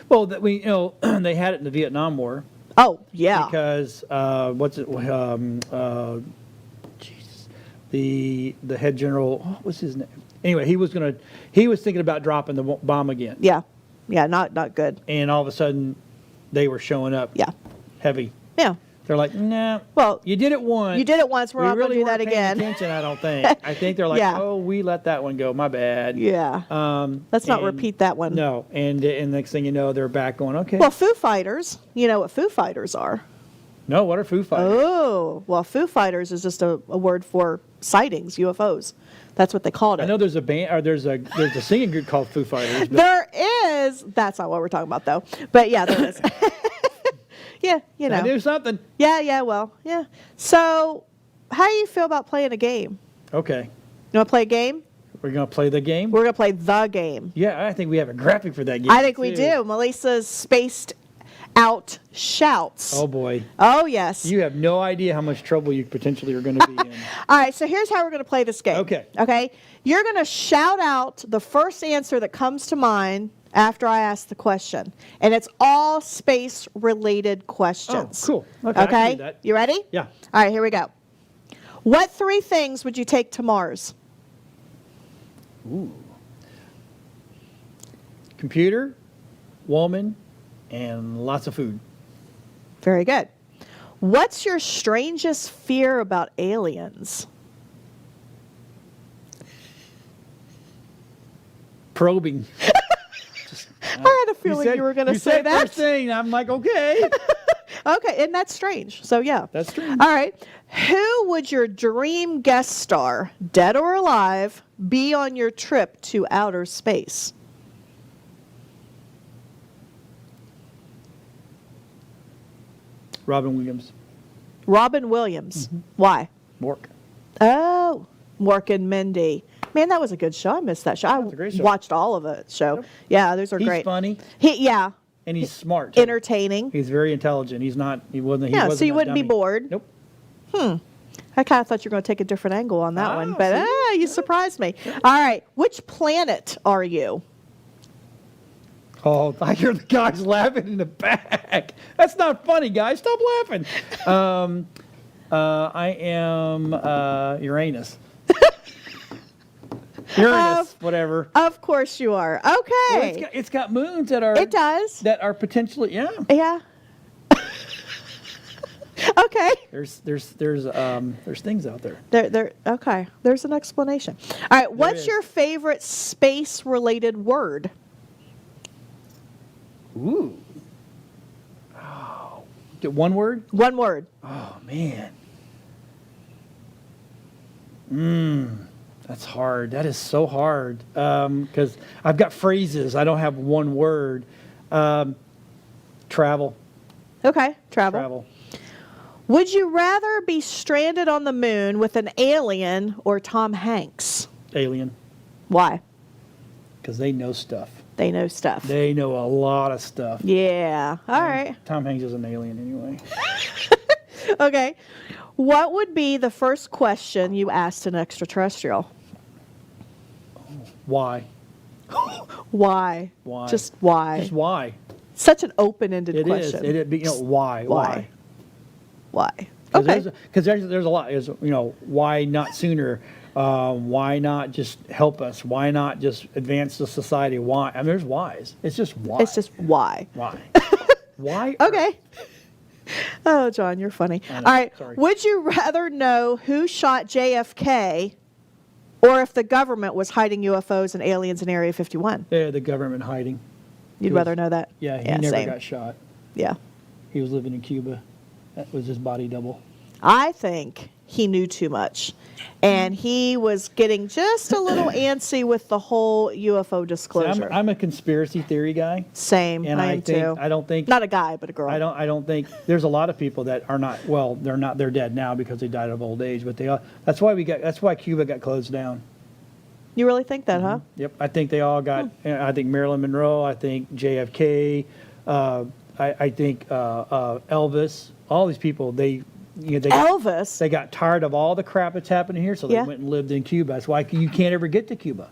Well, they had it in the Vietnam War. Oh, yeah. Because the head general, what was his name? Anyway, he was thinking about dropping the bomb again. Yeah. Yeah, not good. And all of a sudden, they were showing up. Yeah. Heavy. Yeah. They're like, nah. Well, you did it once. You did it once. We're not going to do that again. Attention, I don't think. I think they're like, oh, we let that one go. My bad. Yeah. Let's not repeat that one. No. And next thing you know, they're back going, okay. Well, Foo Fighters. You know what Foo Fighters are? No. What are Foo Fighters? Oh, well, Foo Fighters is just a word for sightings, UFOs. That's what they called it. I know there's a band, or there's a singing group called Foo Fighters. But there is. That's not what we're talking about, though. But yeah, there is. Yeah, I knew something. Yeah, well, yeah. So, how do you feel about playing a game? Okay. You want to play a game? We're going to play the game? We're going to play the game. Yeah, I think we have a graphic for that game. I think we do. Melisa's spaced out shouts. Oh, boy. Oh, yes. You have no idea how much trouble you potentially are going to be in. All right, so here's how we're going to play this game. Okay. You're going to shout out the first answer that comes to mind after I ask the question. And it's all space-related questions. Oh, cool. Okay. I can do that. You ready? Yeah. All right, here we go. What 3 things would you take to Mars? Ooh. Computer, woman, and lots of food. Very good. What's your strangest fear about aliens? Probing. I had a feeling you were going to say that. First thing. I'm like, okay. Okay, and that's strange. So, yeah. That's strange. All right. Who would your dream guest star, dead or alive, be on your trip to outer space? Robin Williams. Robin Williams. Mm-hmm. Why? Mork. Oh, Mork and Mindy. Man, that was a good show. I missed that show. I watched all of it. Show. Yeah, those are great. He's funny. Yeah. And he's smart. Too. Entertaining. He's very intelligent. He wasn't. Yeah, so you wouldn't be bored. Nope. I kind of thought you were going to take a different angle on that one, but you surprised me. All right, which planet are you? Oh, I hear the guys laughing in the back. That's not funny, guys. Stop laughing. I am Uranus. Uranus, whatever. Of course you are. Okay. Well, it's got moons that are. It does. That are potentially, yeah. Yeah. Okay. There's things out there. Okay. There's an explanation. All right. What's is. your favorite space-related word? Ooh. Oh. One word? One word. Oh man. That's hard. That is so hard. Because I've got phrases. I don't have one word. Travel. Okay. Travel. Travel. Would you rather be stranded on the moon with an alien or Tom Hanks? Alien. Why? Because they know stuff. They know stuff. They know a lot of stuff. Yeah. All right. Tom Hanks is an alien anyway. Okay. What would be the first question you asked an extraterrestrial? Why? Why? Why? Just why? Just why? Such an open-ended It is. question. Why? Why? Why? Okay. Because there's a lot. Why not sooner? Why not just help us? Why not just advance the society? Why? I mean, there's whys. It's just why. It's just why. Why? Why? Okay. Oh, John, you're funny. All right. Sorry. Would you rather know who shot JFK or if the government was hiding UFOs and aliens in Area 51? Yeah, the government hiding. You'd rather know that? Yeah, he never same. got shot. Yeah. He was living in Cuba. That was his body double. I think he knew too much. And he was getting just a little antsy with the whole UFO disclosure. I'm a conspiracy theory guy. Same. And I am too. I don't think Not a guy, but a girl. I don't think there's a lot of people that are not. Well, they're dead now because they died of old age. But they are. That's why Cuba got closed down. You really think that, huh? Yep. I think they all got. I think Marilyn Monroe. I think JFK. I think Elvis. All these people. Elvis? They got tired of all the crap that's happening here, so they went and lived in Cuba. That's why you can't ever get to Cuba.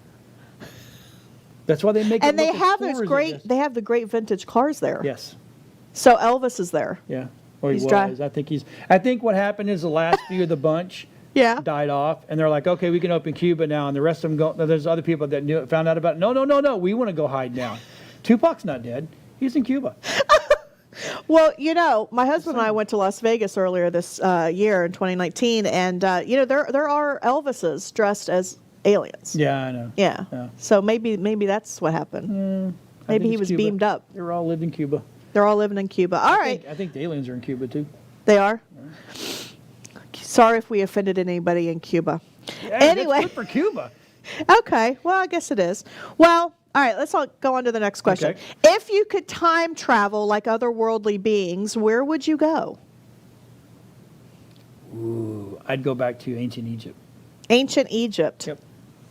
That's why they make. And it they look have as those poor as it great. is. They have the great vintage cars there. Yes. So Elvis is there. Yeah. Well, he He's was. dry. I think what happened is the last few of the bunch Yeah. died off, and they're like, okay, we can open Cuba now, and the rest of them go. There's other people that found out about it. No, we want to go hide now. Tupac's not dead. He's in Cuba. Well, my husband and I went to Las Vegas earlier this year in 2019, and there are Elvises dressed as aliens. Yeah, I know. Yeah. So maybe that's what happened. Maybe he was Cuba. beamed up. They all lived in Cuba. They're all living in Cuba. All right. I think the aliens are in Cuba too. They are. Sorry if we offended anybody in Cuba. Yeah, Anyway. that's good for Cuba. Okay. Well, I guess it is. Well, all right. Let's go on to the next question. Okay. If you could time travel like otherworldly beings, where would you go? Ooh, I'd go back to ancient Egypt. Ancient Egypt. Yep.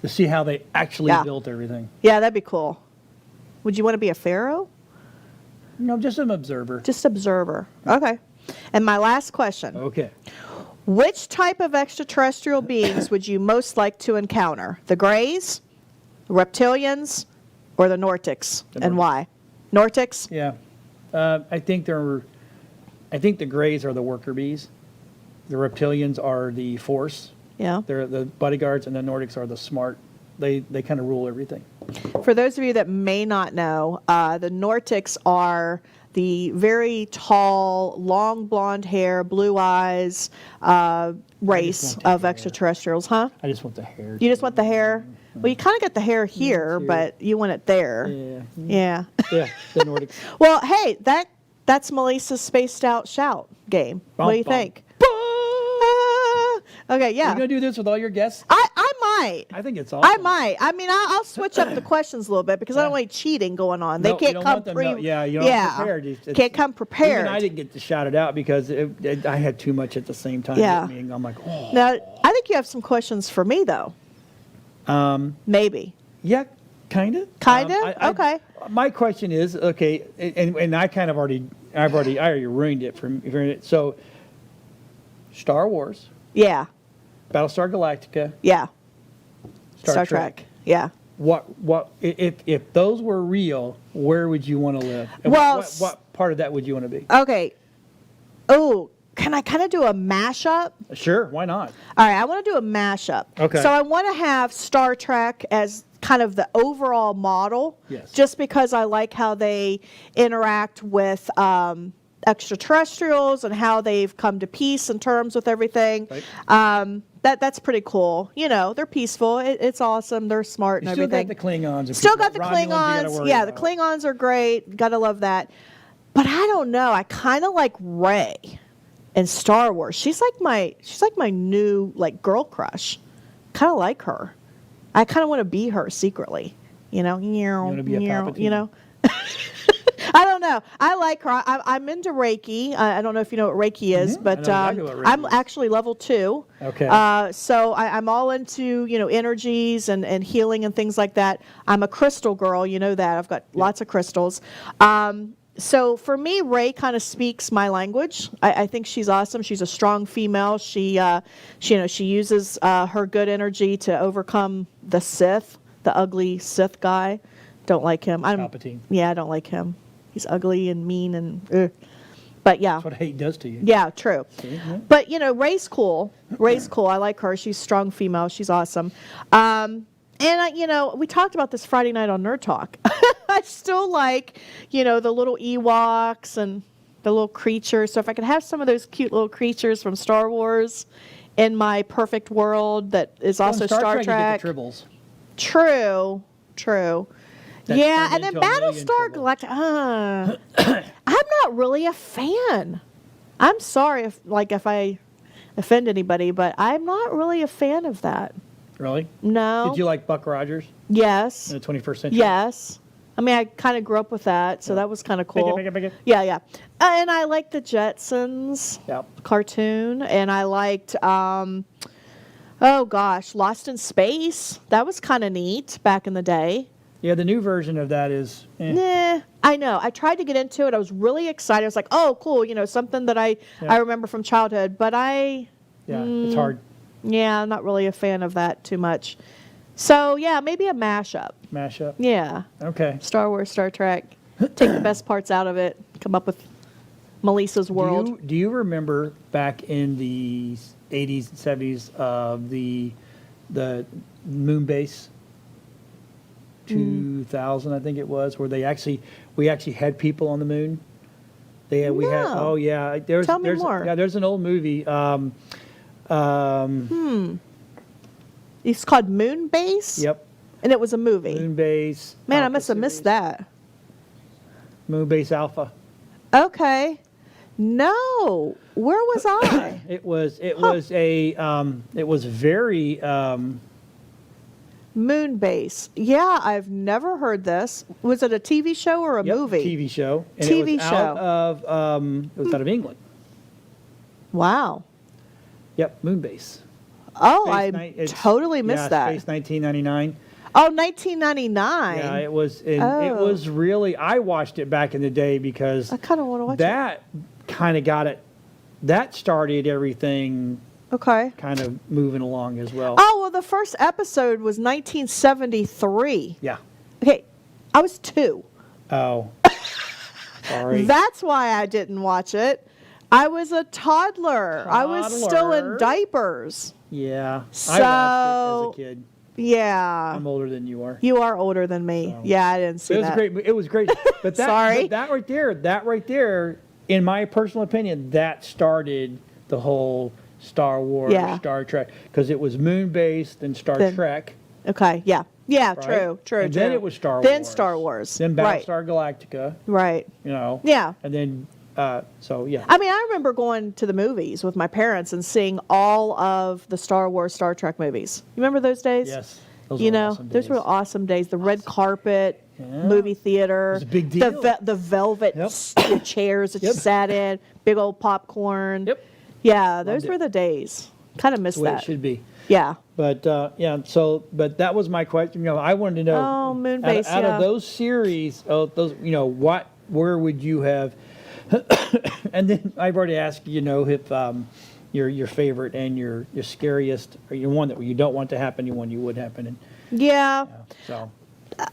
To see how they actually Yeah. built everything. Yeah, that'd be cool. Would you want to be a pharaoh? No, just an observer. Just observer. Okay. And my last question. Okay. Which type of extraterrestrial beings would you most like to encounter? The Greys, the Reptilians, or the Nordics? And why? Nordics? Yeah. I think the Greys are the worker bees. The Reptilians are the force. Yeah. They're the bodyguards, and the Nordics are the smart. They kind of rule everything. For those of you that may not know, the Nordics are the very tall, long blonde hair, blue eyes race want the of hair. extraterrestrials, huh? I just want the hair. You just want the hair? Well, you kind of get the hair here, too. but you want it there. Yeah. Yeah. Yeah, the Nordics. Well, hey, that's Melisa's spaced out shout game. What do you Bum, bum. think? Okay, Are yeah. you going to do this with all your guests? I might. I think it's awesome. I might. I mean, I'll switch up the questions a little bit because I don't want any cheating going on. They No, you can't don't come want them to- yeah, you don't prepared. It's- can't come prepared. Even I didn't get to shout it out because I had too much at the same time. Yeah. With me, and I'm like, oh. Now, I think you have some questions for me, though. Maybe. Yeah, kind of. Kinda? Okay. My question is, okay, and I kind of I already ruined it for so Star Wars, Yeah. Battlestar Galactica, Yeah. Star Trek. Yeah. What if those were real, where would you want to live? And Well, what part of that would you want to be? Okay. Oh, can I kind of do a mashup? Sure, why not? All right, I want to do a mashup. Okay. So I want to have Star Trek as kind of the overall model. Yes. Just because I like how they interact with extraterrestrials and how they've come to peace and terms with everything. Right. That's pretty cool. They're peaceful. It's awesome. They're smart and You still everything. got the Klingons. Still got the Romulans you gotta Klingons. worry Yeah, the about. Klingons are great. Gotta love that. But I don't know. I kind of like Rey in Star Wars. She's like my new girl crush. Kind of like her. I kind of want to be her secretly. You want to be a Palpatine? I don't know. I like her. I'm into Reiki. I don't know if you know what Reiki is, but exactly what Reiki I'm is. actually level 2. Okay. So I'm all into energies and healing and things like that. I'm a crystal girl. You know that. I've got lots of crystals. So for me, Rey kind of speaks my language. I think she's awesome. She's a strong female. She uses her good energy to overcome the Sith, the ugly Sith guy. Don't like him. Palpatine. Yeah, I don't like him. He's ugly and mean and. But yeah. That's what hate does to you. Yeah, true. Yeah. But Rey's cool. Rey's cool. I like her. She's a strong female. She's awesome. And we talked about this Friday night on Nerd Talk. I still like, the little Ewoks and the little creatures. So if I could have some of those cute little creatures from Star Wars in my perfect world that is also Star Trek. You get the tribbles. True. That Yeah, turned and then into a million Battlestar tribbles. Galactica. I'm not really a fan. I'm sorry if I offend anybody, but I'm not really a fan of that. Really? No. Did you like Buck Rogers Yes. in the 21st century? Yes. I mean, I kind of grew up with that, so that was kind of cool. Make it. Yeah. And I liked the Jetsons cartoon, and I liked, Lost in Space. That was kind of neat back in the day. Yeah, the new version of that is. I know. I tried to get into it. I was really excited. I was like, oh, cool, something that I remember from childhood. But it's hard. Yeah, I'm not really a fan of that too much. So, yeah, maybe a mashup. Mashup. Yeah. Okay. Star Wars, Star Trek. Take the best parts out of it. Come up with Melisa's world. Do you remember back in the 80s and 70s of the moon base? 2000, I think it was, where we actually had people on the moon. We had. Oh yeah. Tell me more. Yeah, there's an old movie. It's called Moon Base. Yep. And it was a movie. Moon base. Man, I Alpha must have missed series. that. Moon base Alpha. Okay. No. Where was I? It was very. Moon Base. Yeah, I've never heard this. Was it a TV show or a movie? TV show. And TV it was show. out of England. Wow. Yep, moon base. Oh, Space I totally missed that. Space 1999. Oh, 1999. Yeah, it was. It was really. I watched it back in the day because I kind of want to watch that kind of got it. That started everything. Okay. Kind of moving along as well. Oh, well, the first episode was 1973. Yeah. Okay, I was 2. Oh. Sorry. That's why I didn't watch it. I was a toddler. I was still in diapers. Yeah. So, I watched it as a kid. Yeah. I'm older than you are. You are older than me. So. Yeah, I didn't see that. It was great. But that, Sorry. But that right there, in my personal opinion, that started the whole Star Wars, Star Trek, because it was moon-based, then Star Trek. Okay, yeah. Yeah, Right? true. And then it was Star Wars. Then Star Wars. Then Battlestar Galactica. Right. Yeah. And then, so, yeah. I mean, I remember going to the movies with my parents and seeing all of the Star Wars, Star Trek movies. You remember those days? Yes. Those were awesome those days. were awesome days. The red carpet, movie theater. It was a big deal. The velvet chairs that you sat in, big old popcorn. Yep. Yeah, those were the days. Kind of missed That's the way that. it should be. Yeah. But but that was my question. I wanted to know. Oh, Moonbase. Out of those series, where would you have? And then I've already asked if your favorite and your scariest, or your one that you don't want to happen, your one you would happen. And Yeah. so.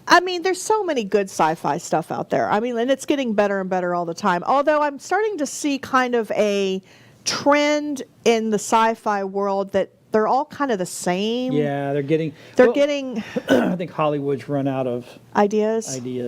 I mean, there's so many good sci-fi stuff out there. I mean, and it's getting better and better all the time. Although I'm starting to see kind of a trend in the sci-fi world that they're all kind of the same. Yeah, they're getting. I think Hollywood's run out of ideas.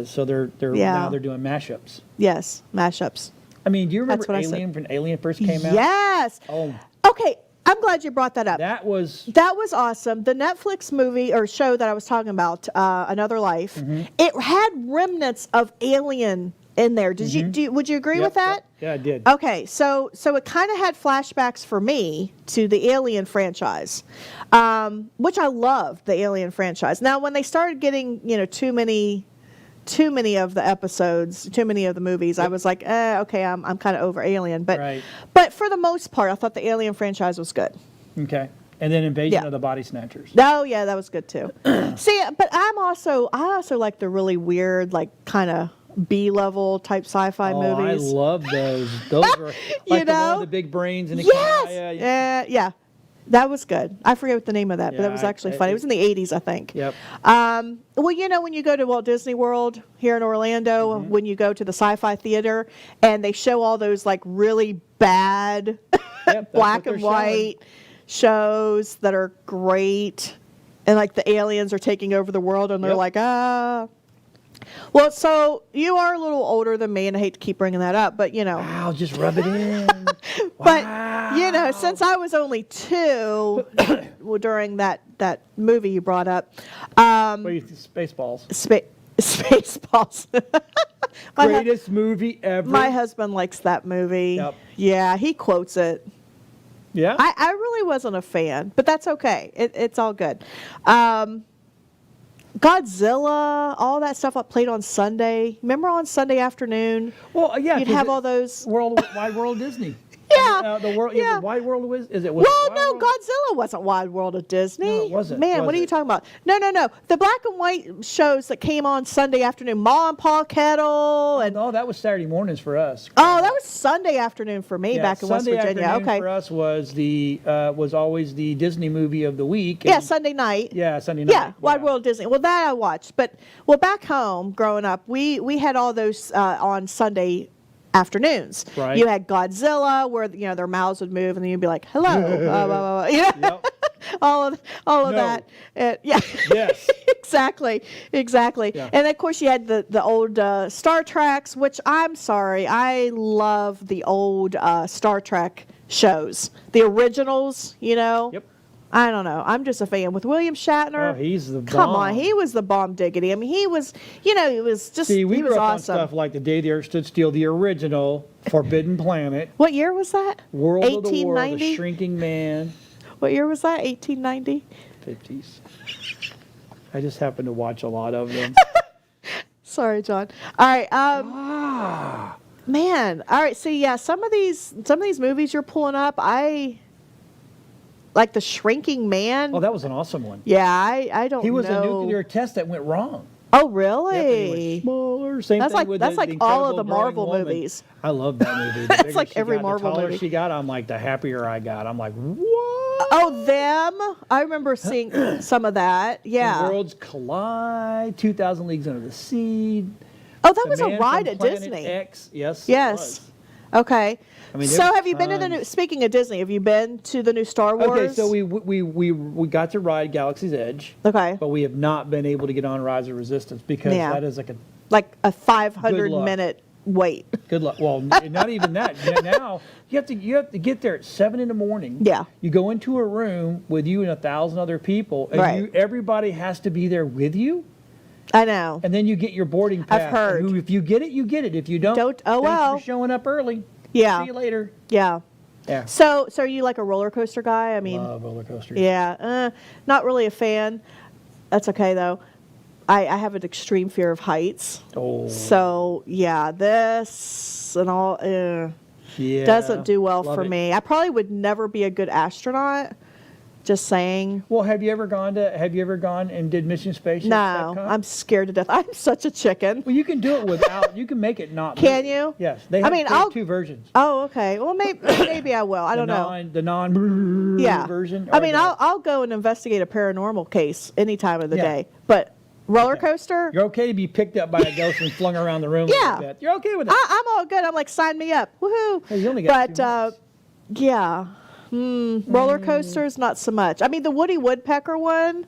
So they're now they're doing mashups. Yes, mashups. I mean, do you remember That's what I said. Alien when Alien first came out? Yes. Oh, Okay, I'm glad you brought that up. that was awesome. The Netflix movie or show that I was talking about, Another Life, Mm-hmm. it had remnants of Alien in there. Would you agree with that? Yeah, I did. Okay, so it kind of had flashbacks for me to the Alien franchise, which I love the Alien franchise. Now, when they started getting too many of the episodes, too many of the movies, I was like, okay, I'm kind of over Alien. But for the most part, I thought the Alien franchise was good. Okay, and then Invasion of the Body Snatchers. Oh yeah, that was good too. See, but I also like the really weird, like kind of B-level type sci-fi movies. I love those. Those are like the one with the big brains and the yes, yeah. That was good. I forget what the name of that, but that was actually funny. It was in the 80s, I think. Yep. Well, when you go to Walt Disney World here in Orlando, when you go to the SciFi Theater, and they show all those like really bad black and white shows that are great, and like the aliens are taking over the world, and they're like, ah. Well, so you are a little older than me, and I hate to keep bringing that up, but Wow, just rub it in. But since I was only 2 during that movie you brought up, Spaceballs. Spaceballs. Greatest movie ever. My husband likes that movie. Yep. Yeah, he quotes it. Yeah. I really wasn't a fan, but that's okay. It's all good. Godzilla, all that stuff I played on Sunday. Remember on Sunday afternoon? Well, yeah. You'd have all those. Wide World Disney. Yeah. The world. Yeah. Wide World was. Is it? Well, no, Godzilla wasn't Wide World of Disney. No, it wasn't. Man, what are you talking about? No. The black and white shows that came on Sunday afternoon, Ma and Pa Kettle, and that was Saturday mornings for us. Oh, that was Sunday afternoon for me back in Sunday West Virginia. afternoon Okay. For us was always the Disney movie of the week. Yeah, Sunday night. Yeah, Sunday night. Yeah, Wide World Disney. Well, that I watched, but back home growing up, we had all those on Sunday afternoons. Right. You had Godzilla, where their mouths would move, and then you'd be like, "Hello," blah, blah, blah. Yep. all of that. Yeah. Yes. Exactly. Yeah. And of course, you had the old Star Treks, which I'm sorry, I love the old Star Trek shows, the originals. Yep. I don't know. I'm just a fan with William Shatner. Oh, he's the bomb. Come on, he was the bomb diggity. I mean, he was, he was just, See, we he was grew up on awesome. stuff like The Day the Earth Stood Still, the original Forbidden Planet, What year was that? World of the World, 1890? The Shrinking Man, What year was that? 1890? 50s. I just happened to watch a lot of them. Sorry, John. All right. Man. All right. See, yeah, some of these movies you're pulling up, like The Shrinking Man. Oh, that was an awesome one. Yeah, I don't know. He was a nuclear test that went wrong. Oh, Yep, really? and he was smaller. Same That's thing like with that's the like all of Incredible the Growing Marvel Woman. movies. I love that movie. The That's bigger like she every got, Marvel the taller movie. she got, I'm like, the happier I got. I'm like, what? Oh, them? I remember seeing some of that. Yeah. The Worlds Collide, 2,000 Leagues Under the Sea. Oh, that The was a Man ride from at Planet Disney. X. Yes. It Yes. was. Okay. I mean, So there was have you been to the new? tons. Speaking of Disney, have you been to the new Star Wars? Okay, so we got to ride Galaxy's Edge. Okay. But we have not been able to get on Rise of Resistance because Yeah. that is like a Like a Good 500-minute wait. good luck. Well, not even that. Now you have to get there at 7 a.m. Yeah. You go into a room with you and 1,000 other people, and Right. everybody has to be there with you. I know. And then you get your boarding pass. I've heard. And if you get it, you get it. If you don't, Don't- oh, thanks well. for showing up early. Yeah. See you later. Yeah. Yeah. So are you like a roller coaster guy? I mean, Love roller coasters. yeah. Not really a fan. That's okay though. I have an extreme fear of heights. Oh. So yeah, this and all Yeah. doesn't do well Love for it. me. I probably would never be a good astronaut. Just saying. Well, have you ever gone and did Mission Space? at No, Epcot? I'm scared to death. I'm such a chicken. Well, you can do it without. You can make it not. Can move. you? Yes. They I have mean, they have I'll- two versions. Oh, okay. Well, maybe I will. I don't know. The non Yeah. version. I or mean, the- I'll go and investigate a paranormal case any time of the Yeah. day. But roller coaster, You're okay to be picked up by a ghost and flung around the room. Yeah. A little bit. You're okay with that. I'm all good. I'm like, sign me up. Woohoo. Hey, you only got 2 months. Yeah. Roller coasters, not so much. I mean, the Woody Woodpecker one,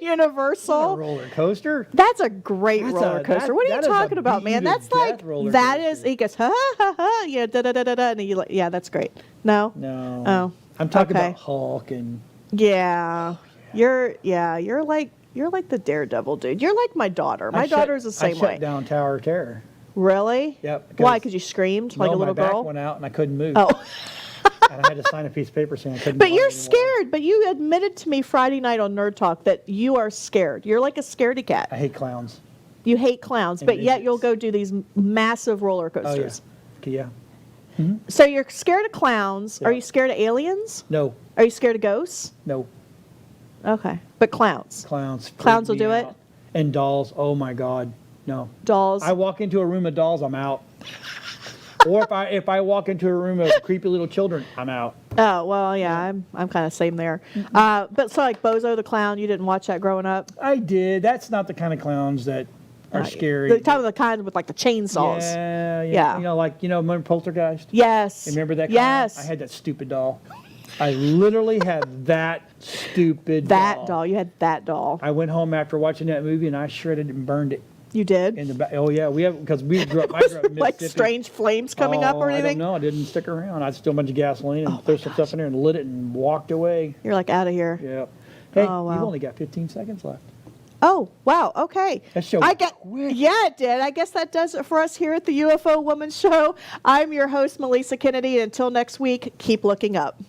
Universal. A roller coaster. That's a great roller coaster. What are you talking about, man? That's like that is. He goes ha ha ha. Yeah, da da da da da. And you yeah, that's great. No. No. Oh. I'm talking about Hulk and. Yeah. You're like the Daredevil dude. You're like my daughter. My daughter's the same way. I shut down Tower of Terror. Really? Yep. Why? Because you screamed like a little girl? My back went out and I couldn't move. Oh. And I had to sign a piece of paper saying I couldn't. But you're scared. But you admitted to me Friday night on Nerd Talk that you are scared. You're like a scaredy cat. I hate clowns. You hate clowns, but yet you'll go do these massive roller coasters. Oh, yeah. Mm-hmm. So you're scared of clowns. Yeah. Are you scared of aliens? No. Are you scared of ghosts? No. Okay. But clowns. Clowns will do it? And dolls. Oh, my God. No. Dolls. I walk into a room of dolls, I'm out. Or if I walk into a room of creepy little children, I'm out. Oh, well, yeah, I'm kind of same there. But so like Bozo the Clown, you didn't watch that growing up? I did. That's not the kind of clowns that are scary. The kind with like the chainsaws. Yeah. Remember Poltergeist? Yes. Remember that clown? Yes. I had that stupid doll. I literally had that stupid doll. You had that doll. I went home after watching that movie and I shredded and burned it. You did? In the back. Oh, yeah. Because we grew up. I grew up in like Mississippi. strange flames coming up or anything? I don't know. I didn't stick around. I stole a bunch of gasoline and threw some stuff in there and lit it and walked away. You're like out of here. Yeah. Hey, wow. You've only got 15 seconds left. Oh, wow. Okay. That show quick. Yeah, it did. I guess that does it for us here at the UFO Woman Show. I'm your host, Melisa Kennedy. And until next week, keep looking up.